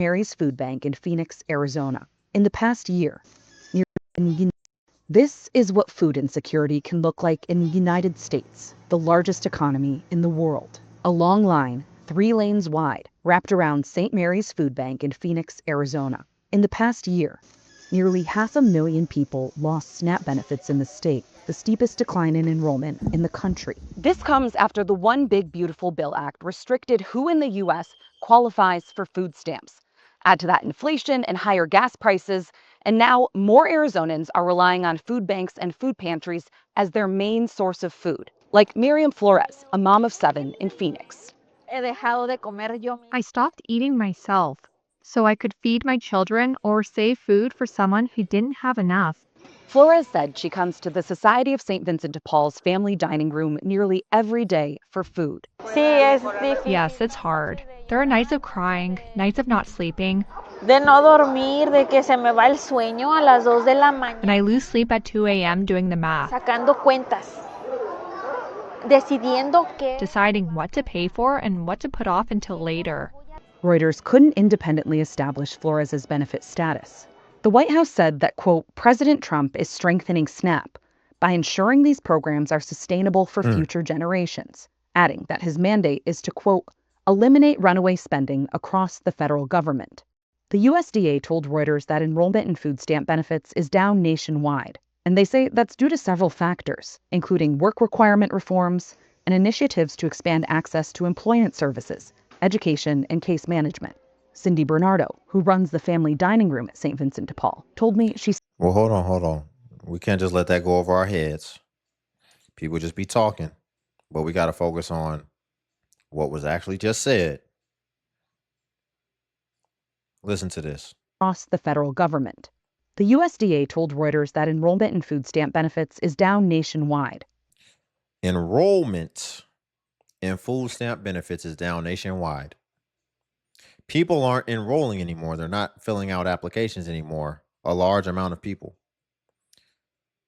Mary's Food Bank in Phoenix, Arizona. In the past year, this is what food insecurity can look like in the United States, the largest economy in the world. A long line, 3 lanes wide, wrapped around St. Mary's Food Bank in Phoenix, Arizona. In the past year, nearly 500,000 people lost SNAP benefits in the state, the steepest decline in enrollment in the country. This comes after the One Big Beautiful Bill Act restricted who in the U.S. qualifies for food stamps. Add to that inflation and higher gas prices, and now more Arizonans are relying on food banks and food pantries as their main source of food, like Miriam Flores, a mom of 7 in Phoenix. I stopped eating myself so I could feed my children or save food for someone who didn't have enough. Flores said she comes to the Society of St. Vincent de Paul's family dining room nearly every day for food. Yes, it's hard. There are nights of crying, nights of not sleeping, De no dormir, de que se me va el sueño a las 2 de la mañana. and I lose sleep at 2 a.m. doing the math, Sacando cuentas. Decidiendo que deciding what to pay for and what to put off until later. Reuters couldn't independently establish Flores' benefit status. The White House said that, quote, President Trump is strengthening SNAP by ensuring these programs are sustainable for future generations, adding that his mandate is to, quote, eliminate runaway spending across the federal government. The USDA told Reuters that enrollment in food stamp benefits is down nationwide, and they say that's due to several factors, including work requirement reforms and initiatives to expand access to employment services, education, and case management. Cindy Bernardo, who runs the family dining room at St. Vincent de Paul, told me Well, hold on. We can't just let that go over our heads. People just be talking, but we got to focus on what was actually just said. Listen to this. across the federal government. The USDA told Reuters that enrollment in food stamp benefits is down nationwide. Enrollment in food stamp benefits is down nationwide. People aren't enrolling anymore. They're not filling out applications anymore. A large amount of people.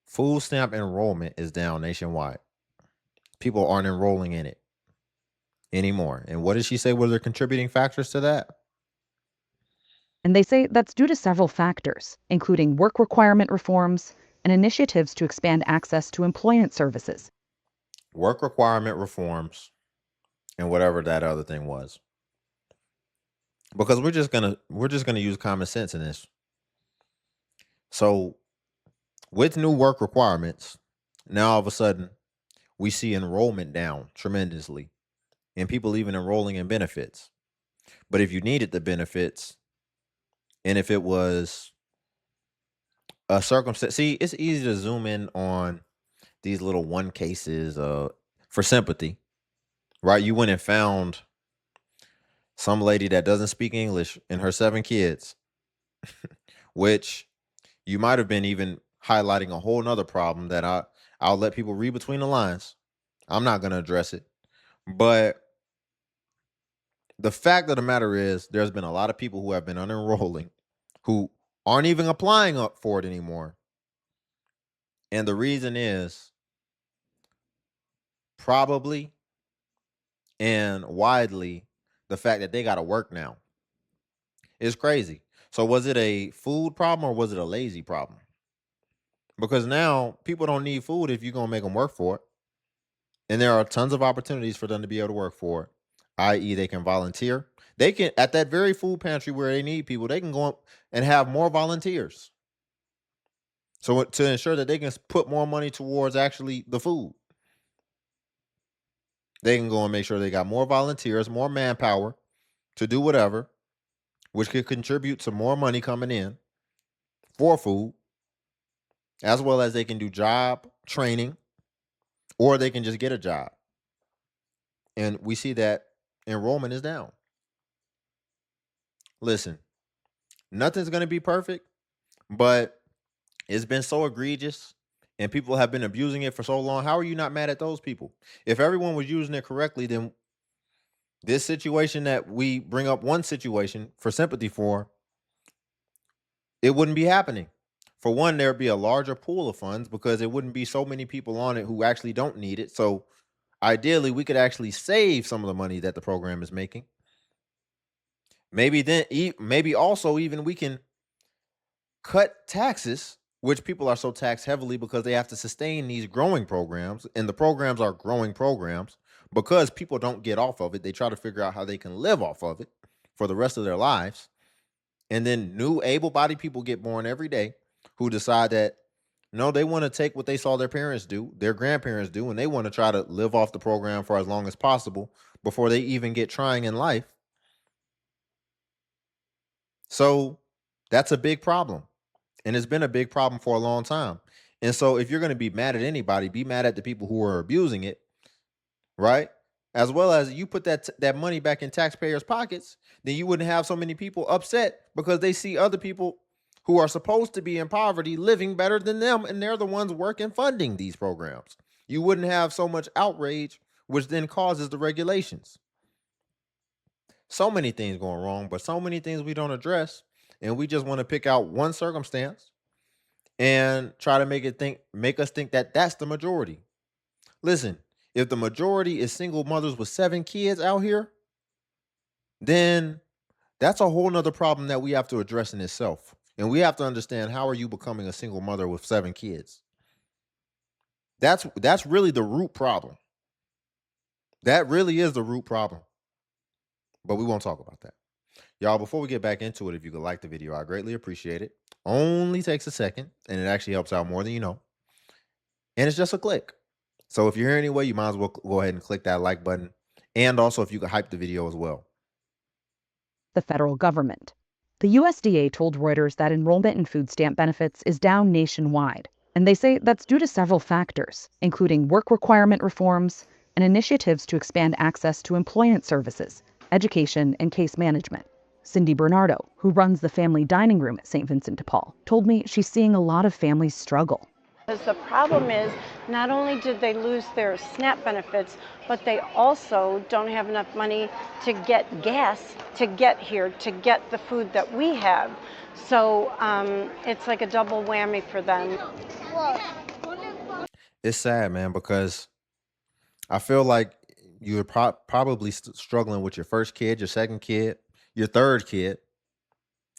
Food stamp enrollment is down nationwide. People aren't enrolling in it anymore. And what did she say were the contributing factors to that? And they say that's due to several factors, including work requirement reforms and initiatives to expand access to employment services. Work requirement reforms and whatever that other thing was. Because we're just gonna use common sense in this. So with new work requirements, now all of a sudden we see enrollment down tremendously and people even enrolling in benefits. But if you needed the benefits, and if it was a circumstance, see, it's easy to zoom in on these little one cases for sympathy, right? You went and found some lady that doesn't speak English and her 7 kids, which you might have been even highlighting a whole nother problem that I'll let people read between the lines. I'm not going to address it. But the fact of the matter is there's been a lot of people who have been unenrolling who aren't even applying up for it anymore. And the reason is probably and widely the fact that they got to work now. It's crazy. So was it a food problem or was it a lazy problem? Because now people don't need food if you're going to make them work for it. And there are tons of opportunities for them to be able to work for it, i.e. they can volunteer. They can, at that very food pantry where they need people, they can go up and have more volunteers. So to ensure that they can put more money towards actually the food, they can go and make sure they got more volunteers, more manpower to do whatever, which could contribute to more money coming in for food, as well as they can do job training, or they can just get a job. And we see that enrollment is down. Listen, nothing's going to be perfect, but it's been so egregious and people have been abusing it for so long. How are you not mad at those people? If everyone was using it correctly, then this situation that we bring up one situation for sympathy for, it wouldn't be happening. For one, there'd be a larger pool of funds because there wouldn't be so many people on it who actually don't need it. So ideally, we could actually save some of the money that the program is making. Maybe also even we can cut taxes, which people are so taxed heavily because they have to sustain these growing programs, and the programs are growing programs because people don't get off of it. They try to figure out how they can live off of it for the rest of their lives. And then new able-bodied people get born every day who decide that no, they want to take what they saw their parents do, their grandparents do, and they want to try to live off the program for as long as possible before they even get trying in life. So that's a big problem. And it's been a big problem for a long time. And so if you're going to be mad at anybody, be mad at the people who are abusing it, right? As well as you put that money back in taxpayers' pockets, then you wouldn't have so many people upset because they see other people who are supposed to be in poverty living better than them, and they're the ones working funding these programs. You wouldn't have so much outrage, which then causes the regulations. So many things going wrong, but so many things we don't address, and we just want to pick out one circumstance and try to make us think that that's the majority. Listen, if the majority is single mothers with 7 kids out here, then that's a whole nother problem that we have to address in itself. And we have to understand, how are you becoming a single mother with 7 kids? That's really the root problem. That really is the root problem. But we won't talk about that. Y'all, before we get back into it, if you could like the video, I greatly appreciate it. Only takes a second, and it actually helps out more than you know. And it's just a click. So if you're here anyway, you might as well go ahead and click that like button. And also, if you could hype the video as well. The federal government. The USDA told Reuters that enrollment in food stamp benefits is down nationwide, and they say that's due to several factors, including work requirement reforms and initiatives to expand access to employment services, education, and case management. Cindy Bernardo, who runs the family dining room at St. Vincent de Paul, told me she's seeing a lot of families struggle. Because the problem is, not only did they lose their SNAP benefits, but they also don't have enough money to get gas to get here, to get the food that we have. So it's like a double whammy for them. It's sad, man, because I feel like you're probably struggling with your first kid, your second kid, your third kid.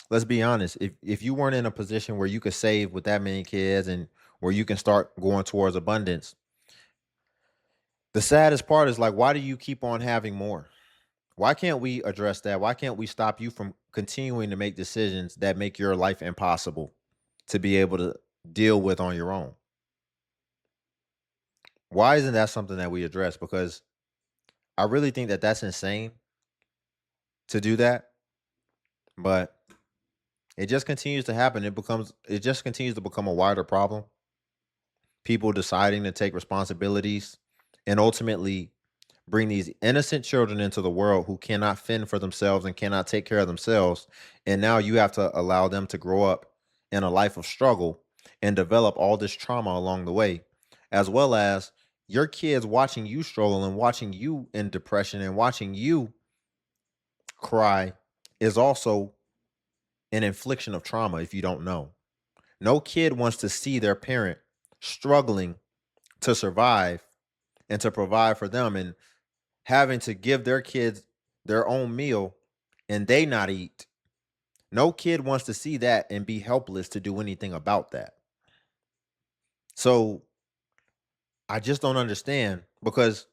Let's be honest. If you weren't in a position where you could save with that many kids and where you can start going towards abundance, the saddest part is, like, why do you keep on having more? Why can't we address that? Why can't we stop you from continuing to make decisions that make your life impossible to be able to deal with on your own? Why isn't that something that we address? Because I really think that that's insane to do that, but it just continues to happen. It just continues to become a wider problem. People deciding to take responsibilities and ultimately bring these innocent children into the world who cannot fend for themselves and cannot take care of themselves. And now you have to allow them to grow up in a life of struggle and develop all this trauma along the way, as well as your kids watching you struggle and watching you in depression and watching you cry is also an infliction of trauma. If you don't know, no kid wants to see their parent struggling to survive and to provide for them, and having to give their kids their own meal and they not eat. No kid wants to see that and be helpless to do anything about that. So I just don't understand, because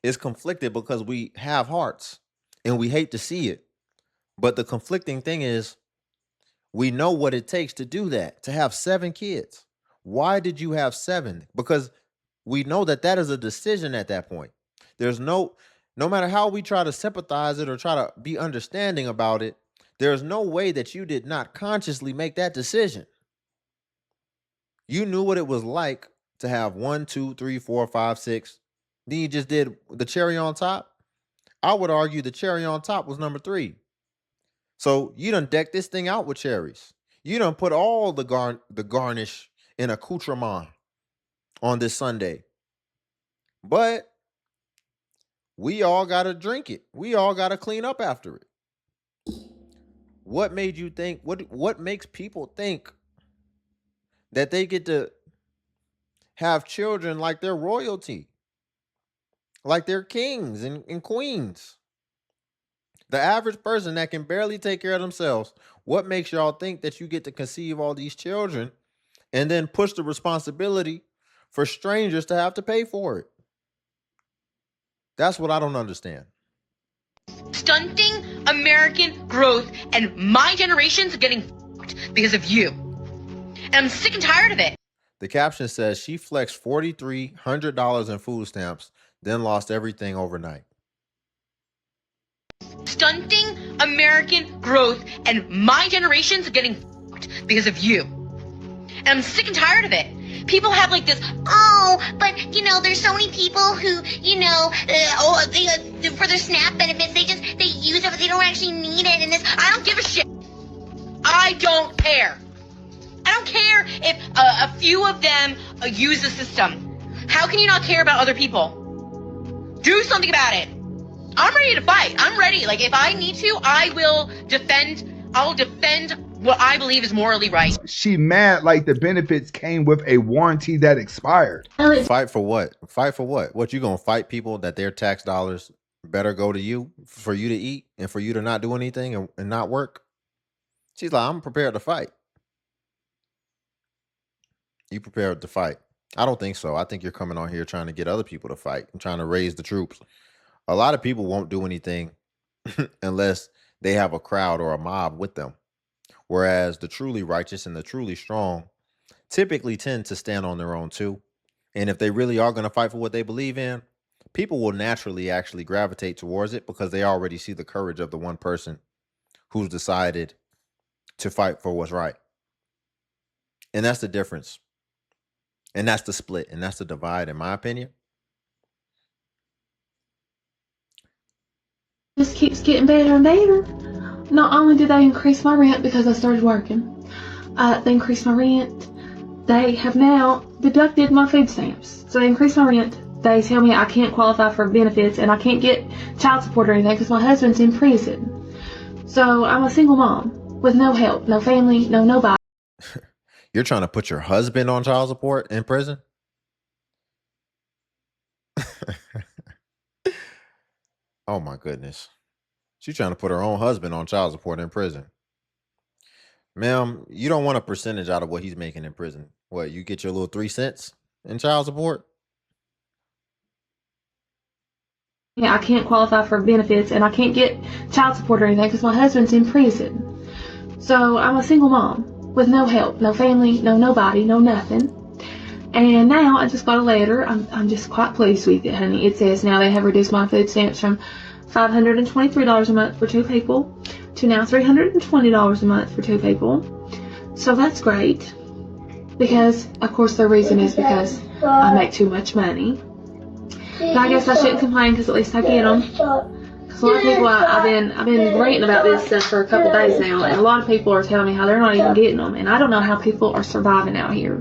it's conflicted, because we have hearts and we hate to see it. But the conflicting thing is, we know what it takes to do that, to have 7 kids. Why did you have 7? Because we know that that is a decision at that point. There's no matter how we try to sympathize it or try to be understanding about it, there's no way that you did not consciously make that decision. You knew what it was like to have 1, 2, 3, 4, 5, 6. Then you just did the cherry on top. I would argue the cherry on top was number 3. So you done decked this thing out with cherries. You done put all the garnish in accoutrement on this Sunday. But we all got to drink it. We all got to clean up after it. What made you think, what makes people think that they get to have children like they're royalty, like they're kings and queens? The average person that can barely take care of themselves, what makes y'all think that you get to conceive all these children and then push the responsibility for strangers to have to pay for it? That's what I don't understand. Stunting American growth, and my generation's getting fucked because of you. And I'm sick and tired of it. The caption says she flexed $4,300 in food stamps, then lost everything overnight. Stunting American growth, and my generation's getting fucked because of you. And I'm sick and tired of it. People have like this, oh, but you know, there's so many people who, you know, they for their SNAP benefits, they use it, but they don't actually need it. And this, I don't give a shit. I don't care. I don't care if a few of them use the system. How can you not care about other people? Do something about it. I'm ready to fight. I'm ready. Like, if I need to, I'll defend what I believe is morally right. She mad like the benefits came with a warranty that expired. Fight for what? Fight for what? What, you gonna fight people that their tax dollars better go to you for you to eat and for you to not do anything and not work? She's like, I'm prepared to fight. You prepared to fight? I don't think so. I think you're coming on here trying to get other people to fight and trying to raise the troops. A lot of people won't do anything unless they have a crowd or a mob with them. Whereas the truly righteous and the truly strong typically tend to stand on their own too. And if they really are going to fight for what they believe in, people will naturally actually gravitate towards it because they already see the courage of the one person who's decided to fight for what's right. And that's the difference. And that's the split. And that's the divide, in my opinion. Just keeps getting better and better. Not only did they increase my rent because I started working, they increased my rent. They have now deducted my food stamps. So they increased my rent. They tell me I can't qualify for benefits and I can't get child support or anything because my husband's in prison. So I'm a single mom with no help, no family, no nobody. You're trying to put your husband on child support in prison? Oh my goodness. She's trying to put her own husband on child support in prison. Ma'am, you don't want a percentage out of what he's making in prison. What, you get your little 3 cents in child support? Yeah, I can't qualify for benefits and I can't get child support or anything because my husband's in prison. So I'm a single mom with no help, no family, no nobody, no nothing. And now I just got a letter. I'm just quite pleased with it, honey. It says now they have reduced my food stamps from $523 a month for 2 people to now $320 a month for 2 people. So that's great. Because, of course, the reason is because I make too much money. But I guess I shouldn't complain because at least I get them. Because a lot of people, I've been ranting about this stuff for a couple days now, and a lot of people are telling me how they're not even getting them, and I don't know how people are surviving out here.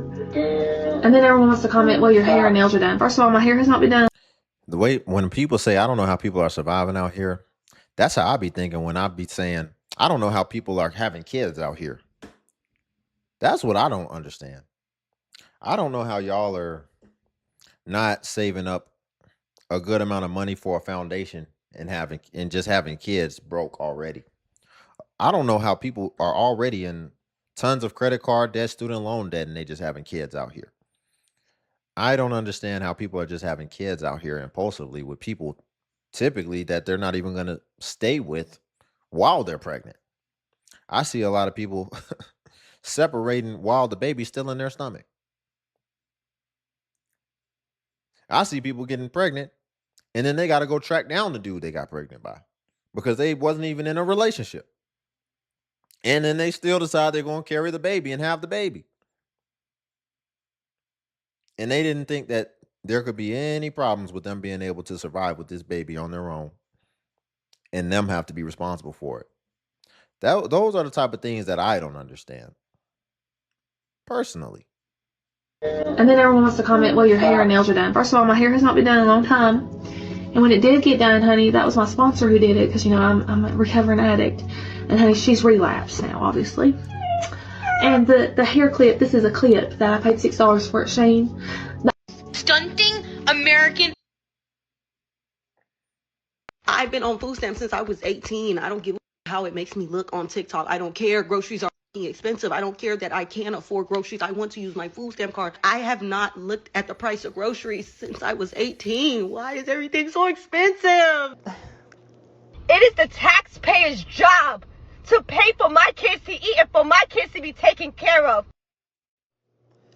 And then everyone wants to comment, well, your hair and nails are done. First of all, my hair has not been done. The way when people say, I don't know how people are surviving out here, that's how I be thinking when I be saying, I don't know how people are having kids out here. That's what I don't understand. I don't know how y'all are not saving up a good amount of money for a foundation and just having kids broke already. I don't know how people are already in tons of credit card debt, student loan debt, and they just having kids out here. I don't understand how people are just having kids out here impulsively with people typically that they're not even going to stay with while they're pregnant. I see a lot of people separating while the baby's still in their stomach. I see people getting pregnant and then they got to go track down the dude they got pregnant by because they wasn't even in a relationship. And then they still decide they're going to carry the baby and have the baby. And they didn't think that there could be any problems with them being able to survive with this baby on their own and them have to be responsible for it. Those are the type of things that I don't understand personally. And then everyone wants to comment, well, your hair and nails are done. First of all, my hair has not been done in a long time. And when it did get done, honey, that was my sponsor who did it because, you know, I'm a recovering addict. And, honey, she's relapsed now, obviously. And the hair clip, this is a clip that I paid $6 for at Shane. Stunting American. I've been on food stamps since I was 18. I don't give a how it makes me look on TikTok. I don't care. Groceries are expensive. I don't care that I can't afford groceries. I want to use my food stamp card. I have not looked at the price of groceries since I was 18. Why is everything so expensive? It is the taxpayer's job to pay for my kids to eat and for my kids to be taken care of.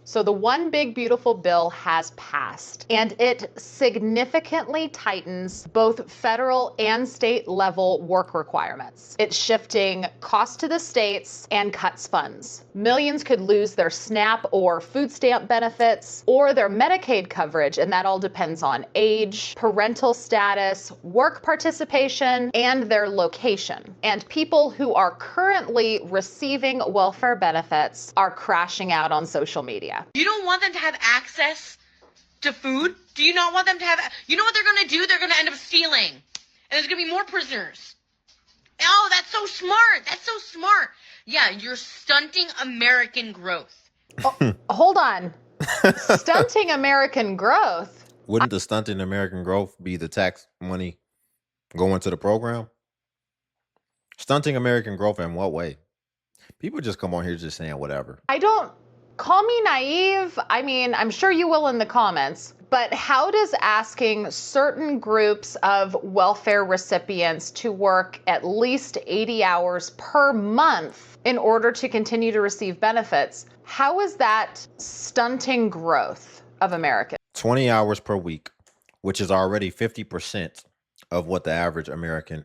So the One Big Beautiful Bill has passed, and it significantly tightens both federal and state level work requirements. It's shifting costs to the states and cuts funds. Millions could lose their SNAP or food stamp benefits or their Medicaid coverage, and that all depends on age, parental status, work participation, and their location. And people who are currently receiving welfare benefits are crashing out on social media. You don't want them to have access to food? Do you not want them to have... You know what they're going to do? They're going to end up stealing. And there's going to be more prisoners. Oh, that's so smart. That's so smart. Yeah, you're stunting American growth. Oh, hold on. Stunting American growth? Wouldn't the stunting American growth be the tax money going to the program? Stunting American growth in what way? People just come on here just saying whatever. Call me naive. I mean, I'm sure you will in the comments, but how does asking certain groups of welfare recipients to work at least 80 hours per month in order to continue to receive benefits, how is that stunting growth of Americans? 20 hours per week, which is already 50% of what the average American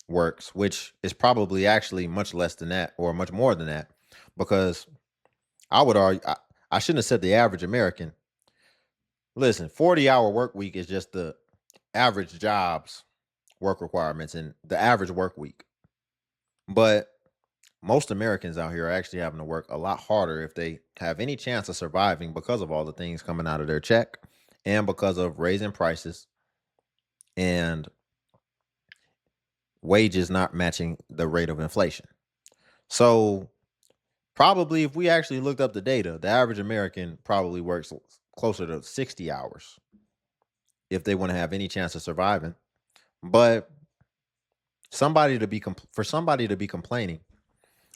works, which is probably actually much less than that or much more than that, because I would argue, I shouldn't have said the average American. Listen, 40-hour work week is just the average jobs work requirements and the average work week. But most Americans out here are actually having to work a lot harder if they have any chance of surviving because of all the things coming out of their check and because of raising prices and wages not matching the rate of inflation. So probably if we actually looked up the data, the average American probably works closer to 60 hours if they want to have any chance of surviving. But for somebody to be complaining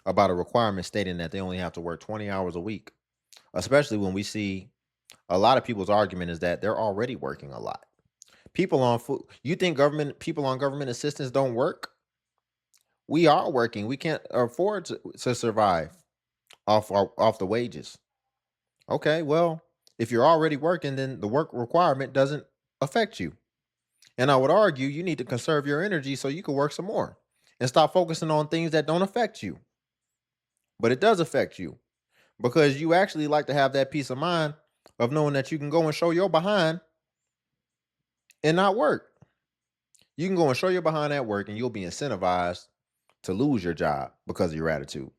about a requirement stating that they only have to work 20 hours a week, especially when we see a lot of people's argument is that they're already working a lot. People on food, you think people on government assistance don't work? We are working. We can't afford to survive off the wages. Okay, well, if you're already working, then the work requirement doesn't affect you. And I would argue you need to conserve your energy so you can work some more and stop focusing on things that don't affect you. But it does affect you because you actually like to have that peace of mind of knowing that you can go and show your behind and not work. You can go and show your behind at work and you'll be incentivized to lose your job because of your attitude.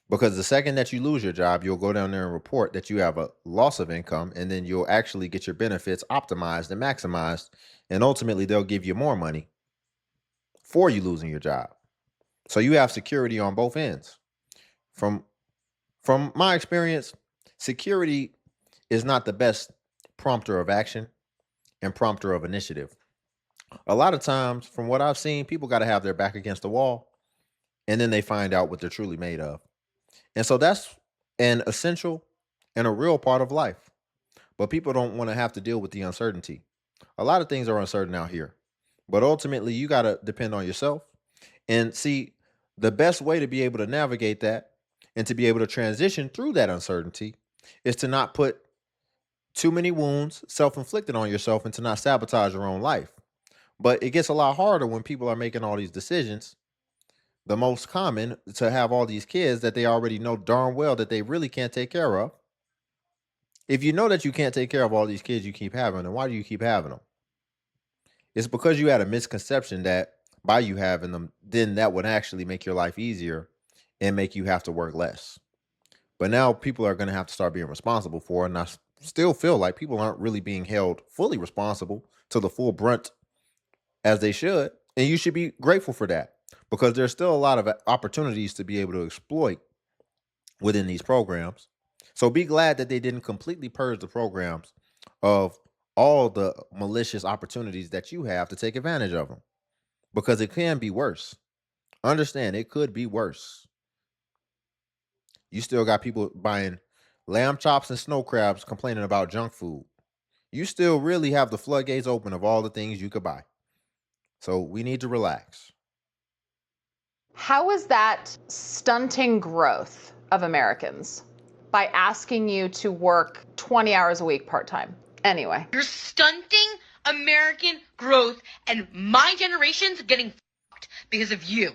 Because the second that you lose your job, you'll go down there and report that you have a loss of income, and then you'll actually get your benefits optimized and maximized, and ultimately they'll give you more money for you losing your job. So you have security on both ends. From my experience, security is not the best prompter of action and prompter of initiative. A lot of times, from what I've seen, people got to have their back against the wall, and then they find out what they're truly made of. And so that's an essential and a real part of life. But people don't want to have to deal with the uncertainty. A lot of things are uncertain out here. But ultimately, you got to depend on yourself. And see, the best way to be able to navigate that and to be able to transition through that uncertainty is to not put too many wounds self-inflicted on yourself and to not sabotage your own life. But it gets a lot harder when people are making all these decisions. The most common to have all these kids that they already know darn well that they really can't take care of. If you know that you can't take care of all these kids you keep having, then why do you keep having them? It's because you had a misconception that by you having them, then that would actually make your life easier and make you have to work less. But now people are going to have to start being responsible for it. And I still feel like people aren't really being held fully responsible to the full brunt as they should. And you should be grateful for that, because there's still a lot of opportunities to be able to exploit within these programs. So be glad that they didn't completely purge the programs of all the malicious opportunities that you have to take advantage of them, because it can be worse. Understand, it could be worse. You still got people buying lamb chops and snow crabs complaining about junk food. You still really have the floodgates open of all the things you could buy. So we need to relax. How is that stunting growth of Americans? By asking you to work 20 hours a week part-time. Anyway. You're stunting American growth, and my generation's getting fucked because of you.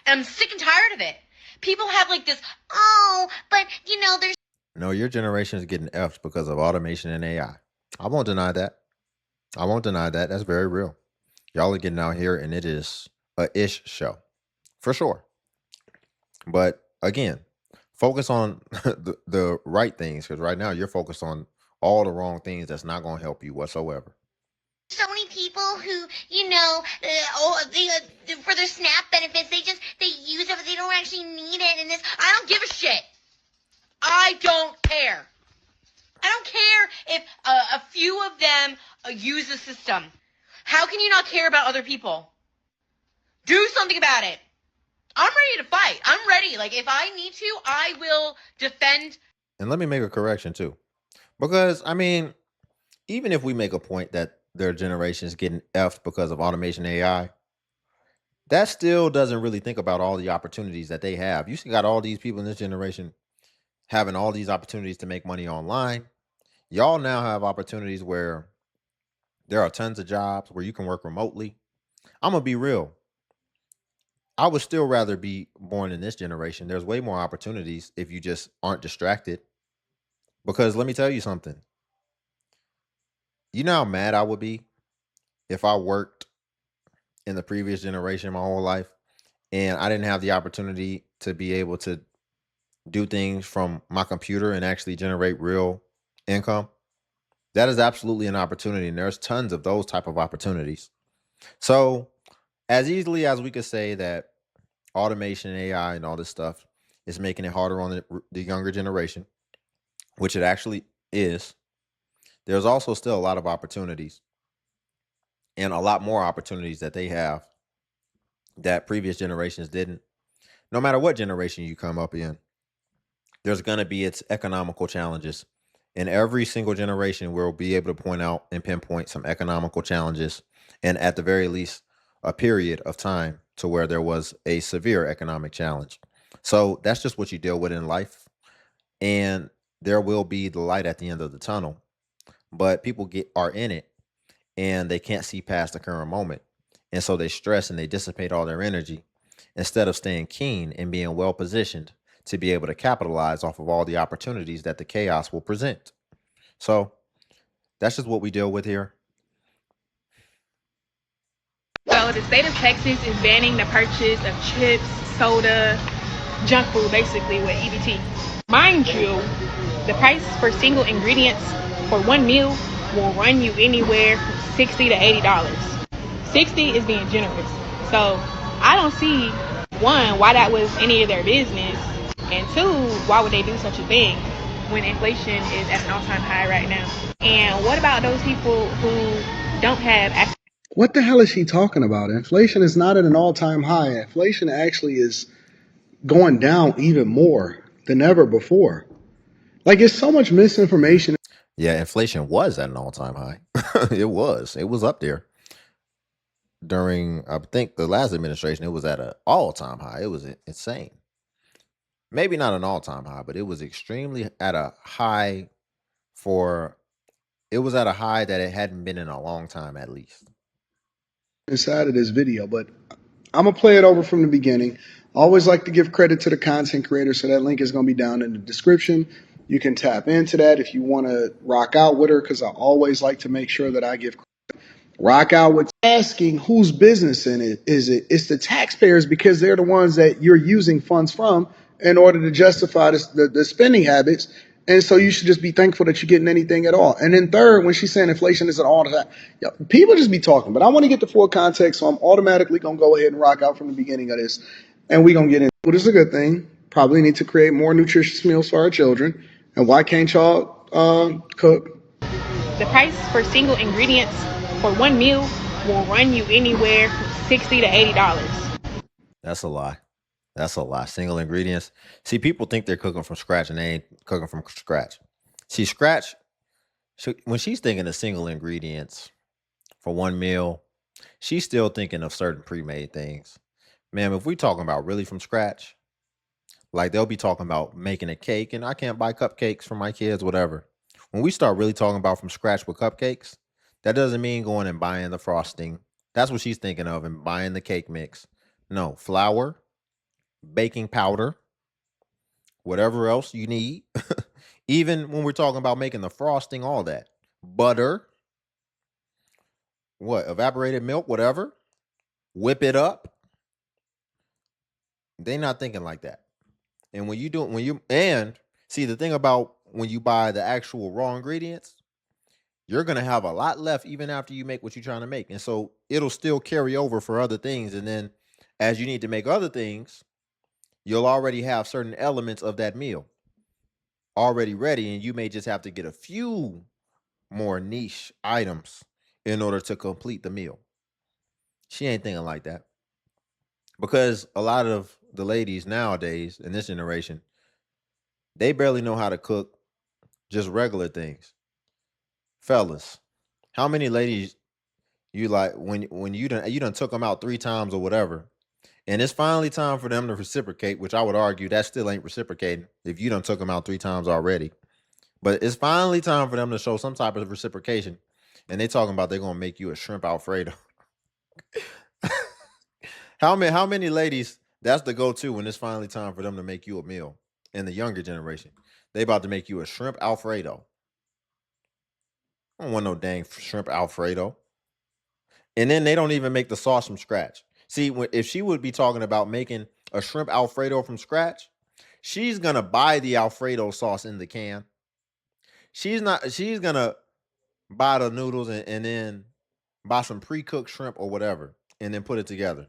And I'm sick and tired of it. People have like this, oh, but you know, there's... No, your generation is getting effed because of automation and AI. I won't deny that. I won't deny that. That's very real. Y'all are getting out here and it is a ish show. For sure. But again, focus on the right things, because right now you're focused on all the wrong things that's not going to help you whatsoever. So many people who, you know, for their SNAP benefits, they use it, but they don't actually need it. And this, I don't give a shit. I don't care. I don't care if a few of them use the system. How can you not care about other people? Do something about it. I'm ready to fight. I'm ready. Like, if I need to, I will defend. And let me make a correction too. Because, I mean, even if we make a point that their generation is getting effed because of automation AI, that still doesn't really think about all the opportunities that they have. You see, got all these people in this generation having all these opportunities to make money online. Y'all now have opportunities where there are tons of jobs where you can work remotely. I'm going to be real. I would still rather be born in this generation. There's way more opportunities if you just aren't distracted. Because let me tell you something. You know how mad I would be if I worked in the previous generation my whole life and I didn't have the opportunity to be able to do things from my computer and actually generate real income. That is absolutely an opportunity, and there's tons of those type of opportunities. So as easily as we could say that automation, AI, and all this stuff is making it harder on the younger generation, which it actually is, there's also still a lot of opportunities and a lot more opportunities that they have that previous generations didn't. No matter what generation you come up in, there's going to be its economical challenges. In every single generation, we'll be able to point out and pinpoint some economical challenges, and at the very least, a period of time to where there was a severe economic challenge. So that's just what you deal with in life. And there will be the light at the end of the tunnel, but people are in it and they can't see past the current moment. And so they stress and they dissipate all their energy instead of staying keen and being well positioned to be able to capitalize off of all the opportunities that the chaos will present. So that's just what we deal with here. So the state of Texas is banning the purchase of chips, soda, junk food, basically with EBT. Mind you, the price for single ingredients for one meal will run you anywhere from $60 to $80. 60 is being generous. So I don't see, one, why that was any of their business, and two, why would they do such a thing when inflation is at an all-time high right now? And what about those people who don't have access? What the hell is she talking about? Inflation is not at an all-time high. Inflation actually is going down even more than ever before. Like, it's so much misinformation. Yeah, inflation was at an all-time high. It was up there. During, I think, the last administration, it was at an all-time high. It was insane. Maybe not an all-time high, but it was extremely at a high it was at a high that it hadn't been in a long time, at least. Inside of this video, but I'm going to play it over from the beginning. I always like to give credit to the content creator, so that link is going to be down in the description. You can tap into that if you want to rock out with her, because I always like to make sure that I give rock out with asking whose business in it is it. It's the taxpayers, because they're the ones that you're using funds from in order to justify the spending habits. And so you should just be thankful that you're getting anything at all. And then third, when she's saying inflation is at all time, people just be talking. But I want to get the full context, so I'm automatically going to go ahead and rock out from the beginning of this. And we're going to get into it. This is a good thing. Probably need to create more nutritious meals for our children. And why can't y'all cook? The price for single ingredients for one meal will run you anywhere from $60 to $80. That's a lie. That's a lie. Single ingredients. See, people think they're cooking from scratch and they ain't cooking from scratch. See, when she's thinking of single ingredients for one meal, she's still thinking of certain pre-made things. Ma'am, if we talking about really from scratch, like they'll be talking about making a cake, and I can't buy cupcakes for my kids, whatever. When we start really talking about from scratch with cupcakes, that doesn't mean going and buying the frosting. That's what she's thinking of, and buying the cake mix. No, flour, baking powder, whatever else you need. Even when we're talking about making the frosting, all that. Butter, evaporated milk, whatever. Whip it up. They're not thinking like that. And see, the thing about when you buy the actual raw ingredients, you're going to have a lot left even after you make what you're trying to make. And so it'll still carry over for other things. And then as you need to make other things, you'll already have certain elements of that meal already ready. And you may just have to get a few more niche items in order to complete the meal. She ain't thinking like that. Because a lot of the ladies nowadays in this generation, they barely know how to cook just regular things. Fellas, how many ladies you like when you done took them out 3 times or whatever, and it's finally time for them to reciprocate, which I would argue that still ain't reciprocating if you done took them out 3 times already. But it's finally time for them to show some type of reciprocation, and they talking about they're gonna make you a shrimp Alfredo. How many ladies that's the go-to when it's finally time for them to make you a meal in the younger generation? They about to make you a shrimp Alfredo. I don't want no dang shrimp Alfredo. And then they don't even make the sauce from scratch. See, if she would be talking about making a shrimp Alfredo from scratch, she's going to buy the Alfredo sauce in the can. She's going to buy the noodles and then buy some pre-cooked shrimp or whatever and then put it together.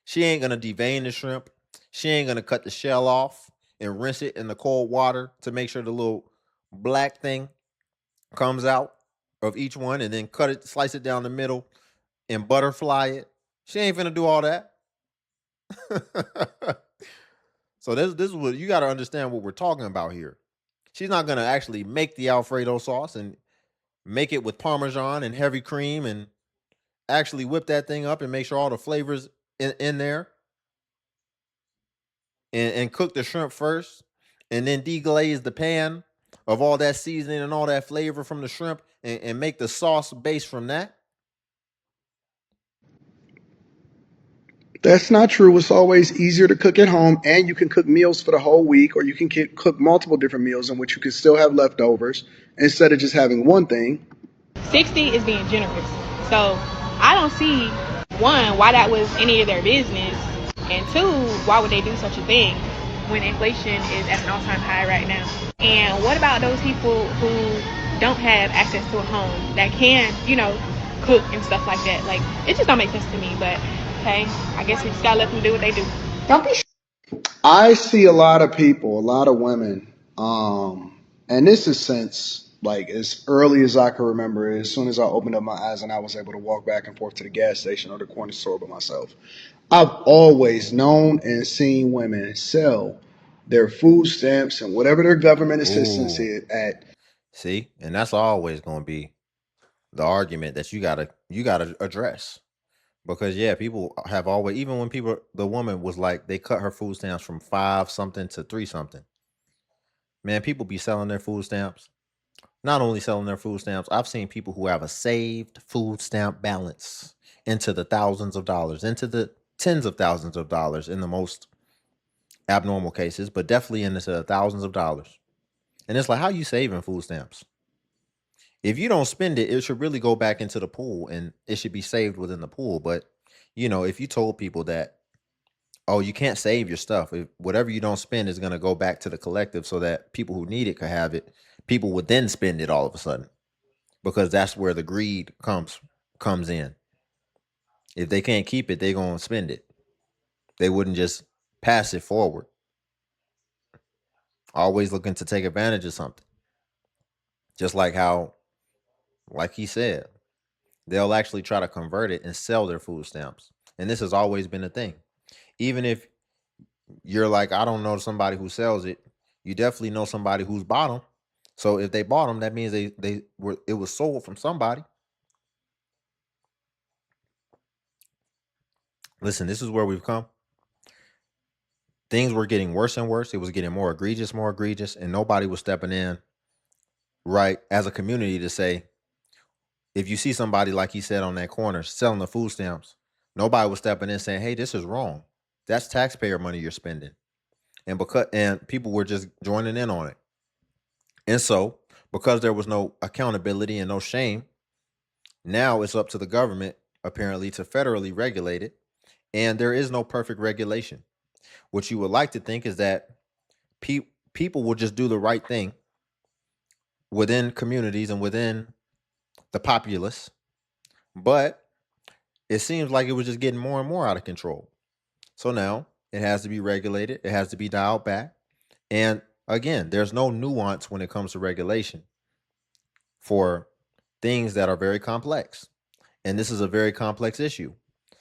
She ain't going to devein the shrimp. She ain't going to cut the shell off and rinse it in the cold water to make sure the little black thing comes out of each one, and then slice it down the middle and butterfly it. She ain't finna do all that. So this is what you got to understand what we're talking about here. She's not gonna actually make the Alfredo sauce and make it with Parmesan and heavy cream and actually whip that thing up and make sure all the flavors in there and cook the shrimp first and then deglaze the pan of all that seasoning and all that flavor from the shrimp and make the sauce base from that. That's not true. It's always easier to cook at home, and you can cook meals for the whole week, or you can cook multiple different meals in which you can still have leftovers instead of just having one thing. 60 is being generous. So I don't see, one, why that was any of their business, and two, why would they do such a thing when inflation is at an all-time high right now? And what about those people who don't have access to a home that can, cook and stuff like that? Like, it just don't make sense to me, but hey, I guess we just gotta let them do what they do. Don't be I see a lot of people, a lot of women, and this is since like as early as I can remember. As soon as I opened up my eyes and I was able to walk back and forth to the gas station or the corner store by myself, I've always known and seen women sell their food stamps and whatever their government assistance Ooh. is at. See, and that's always going to be the argument that you gotta address, because yeah, people have always, even when the woman was like they cut her food stamps from 5 something to 3 something. Man, people be selling their food stamps. Not only selling their food stamps, I've seen people who have a saved food stamp balance into the thousands of dollars, into the tens of thousands of dollars in the most abnormal cases, but definitely into the thousands of dollars. And it's like, how you saving food stamps? If you don't spend it, it should really go back into the pool and it should be saved within the pool. But if you told people that, oh, you can't save your stuff, whatever you don't spend is going to go back to the collective so that people who need it could have it, people would then spend it all of a sudden, because that's where the greed comes in. If they can't keep it, they're going to spend it. They wouldn't just pass it forward, always looking to take advantage of something. Just like how like he said, they'll actually try to convert it and sell their food stamps. And this has always been a thing. Even if you're like, I don't know somebody who sells it, you definitely know somebody who's bought them. So if they bought them, that means it was sold from somebody. Listen, this is where we've come. Things were getting worse and worse. It was getting more egregious, and nobody was stepping in right as a community to say, if you see somebody, like he said, on that corner selling the food stamps, nobody was stepping in saying, hey, this is wrong. That's taxpayer money you're spending. And people were just joining in on it. And so, because there was no accountability and no shame, now it's up to the government, apparently, to federally regulate it. And there is no perfect regulation. What you would like to think is that people will just do the right thing within communities and within the populace. But it seems like it was just getting more and more out of control. So now it has to be regulated. It has to be dialed back. And again, there's no nuance when it comes to regulation for things that are very complex. And this is a very complex issue.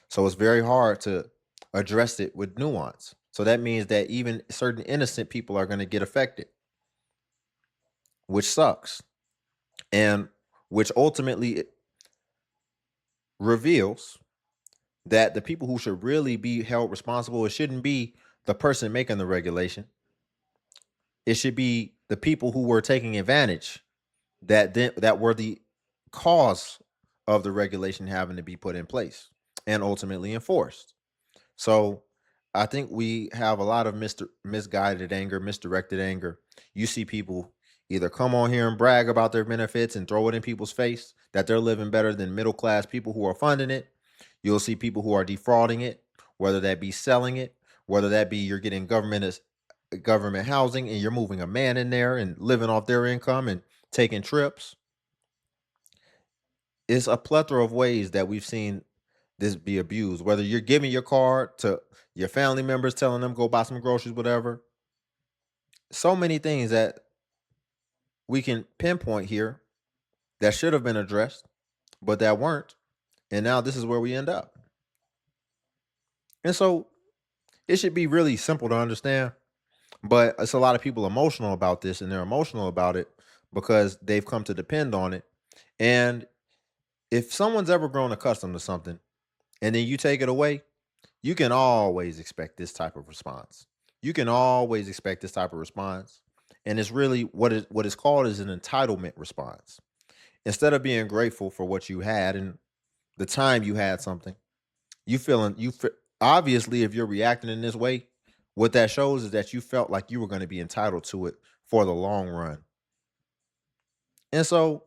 So it's very hard to address it with nuance. So that means that even certain innocent people are going to get affected, which sucks. And which ultimately reveals that the people who should really be held responsible, it shouldn't be the person making the regulation. It should be the people who were taking advantage that were the cause of the regulation having to be put in place and ultimately enforced. So I think we have a lot of misguided anger, misdirected anger. You see people either come on here and brag about their benefits and throw it in people's face that they're living better than middle class people who are funding it. You'll see people who are defrauding it, whether that be selling it, whether that be you're getting government housing and you're moving a man in there and living off their income and taking trips. It's a plethora of ways that we've seen this be abused, whether you're giving your card to your family members, telling them go buy some groceries, whatever. So many things that we can pinpoint here that should have been addressed, but that weren't. And now this is where we end up. And so it should be really simple to understand, but it's a lot of people emotional about this, and they're emotional about it because they've come to depend on it. And if someone's ever grown accustomed to something and then you take it away, you can always expect this type of response. You can always expect this type of response. And it's really what is called is an entitlement response. Instead of being grateful for what you had and the time you had something, obviously, if you're reacting in this way, what that shows is that you felt like you were going to be entitled to it for the long run. And so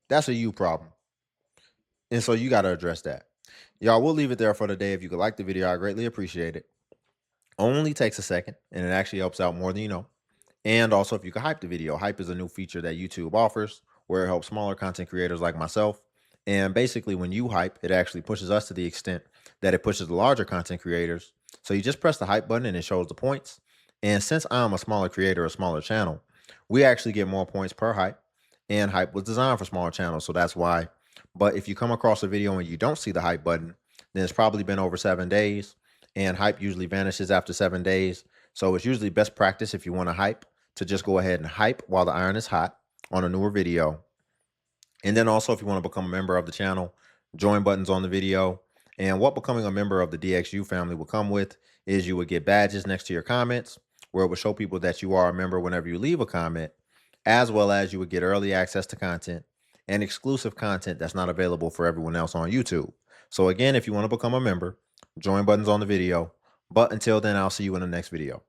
that's a you problem. And so you got to address that. Y'all, we'll leave it there for today. If you could like the video, I greatly appreciate it. Only takes a second, and it actually helps out more than you know. And also, if you could hype the video. Hype is a new feature that YouTube offers where it helps smaller content creators like myself. And basically, when you hype, it actually pushes us to the extent that it pushes the larger content creators. So you just press the hype button and it shows the points. And since I'm a smaller creator, a smaller channel, we actually get more points per hype. And hype was designed for smaller channels, so that's why. But if you come across a video and you don't see the hype button, then it's probably been over 7 days. And hype usually vanishes after 7 days. So it's usually best practice if you want to hype to just go ahead and hype while the iron is hot on a newer video. And then also, if you want to become a member of the channel, join buttons on the video. And what becoming a member of the DXU family will come with is you would get badges next to your comments where it will show people that you are a member whenever you leave a comment, as well as you would get early access to content and exclusive content that's not available for everyone else on YouTube. So again, if you want to become a member, join buttons on the video. But until then, I'll see you in the next video.